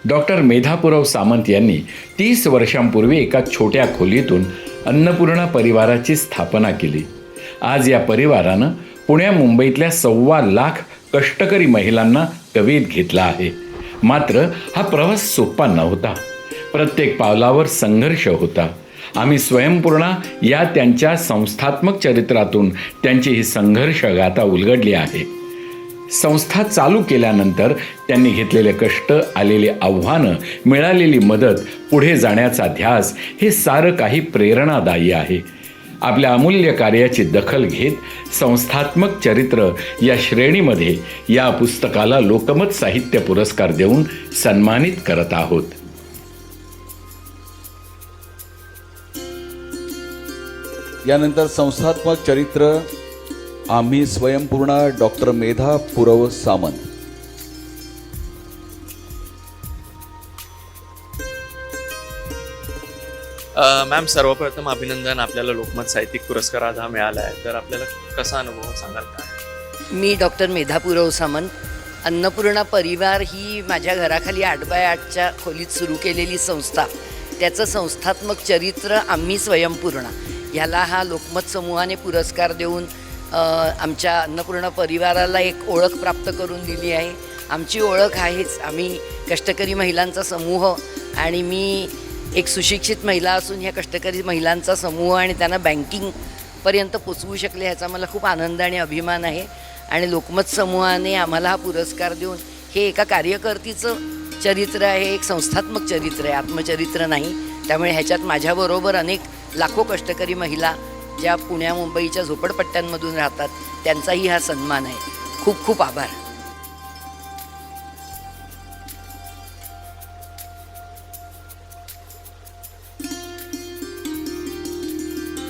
Doctor मेधापुरव Samant यांनी 30 वर्षांपूर्वी एका छोट्या खोलीतून अन्नपूर्णा परिवाराची स्थापना केली. आज या परिवारानं पुण्या मुंबईतल्या 1.25 लाख कष्टकरी महिलांना कवीत घेतला आहे. मात्र हा प्रवास सोपा नव्हता. प्रत्येक पावलावर संघर्ष होता. आम्ही स्वयंपूर्णा या त्यांच्या संस्थात्मक चरित्रातून त्यांची ही संघर्ष गाथा उलगडली आहे. संस्था चालू केल्यानंतर त्यांनी घेतलेले कष्ट, आलेली आव्हानं, मिळालेली मदत, पुढे जाण्याचा ध्यास हे सारं काही प्रेरणादायी आहे. आपल्या अमूल्य कार्याची दखल घेत संस्थात्मक चरित्र या श्रेणीमध्ये या पुस्तकाला लोकमत साहित्य पुरस्कार देऊन सन्मानित करत आहोत. यानंतर संस्थात्मक चरित्र आम्ही स्वयंपूर्णा डॉक्टर मेधापुरव सामंत. मॅम, सर्वप्रथम अभिनंदन. आपल्याला लोकमत साहित्यिक पुरस्कार आज हा मिळाला आहे, तर आपल्याला कसा अनुभव सांगाल का? मी डॉक्टर मेधापुरव सामंत. अन्नपूर्णा परिवार ही माझ्या घराखाली 8x8च्या खोलीत सुरू केलेली संस्था, त्याचं संस्थात्मक चरित्र आम्ही स्वयंपूर्णा ह्याला हा लोकमत समूहाने पुरस्कार देऊन आमच्या अन्नपूर्णा परिवाराला एक ओळख प्राप्त करून दिली आहे. आमची ओळख आहेच, आम्ही कष्टकरी महिलांचा समूह आणि मी एक सुशिक्षित महिला असून ह्या कष्टकरी महिलांचा समूह आणि त्यांना बँकिंगपर्यंत पोचवू शकले ह्याचा मला खूप आनंद आणि अभिमान आहे. आणि लोकमत समूहाने आम्हाला हा पुरस्कार देऊन, हे एका कार्यकर्तीचं चरित्र आहे, एक संस्थात्मक चरित्र आहे, आत्मचरित्र नाही. त्यामुळे ह्याच्यात माझ्याबरोबर अनेक लाखो कष्टकरी महिला ज्या पुण्या मुंबईच्या झोपडपट्ट्यांमधून राहतात त्यांचाही हा सन्मान आहे. खूप खूप आभार.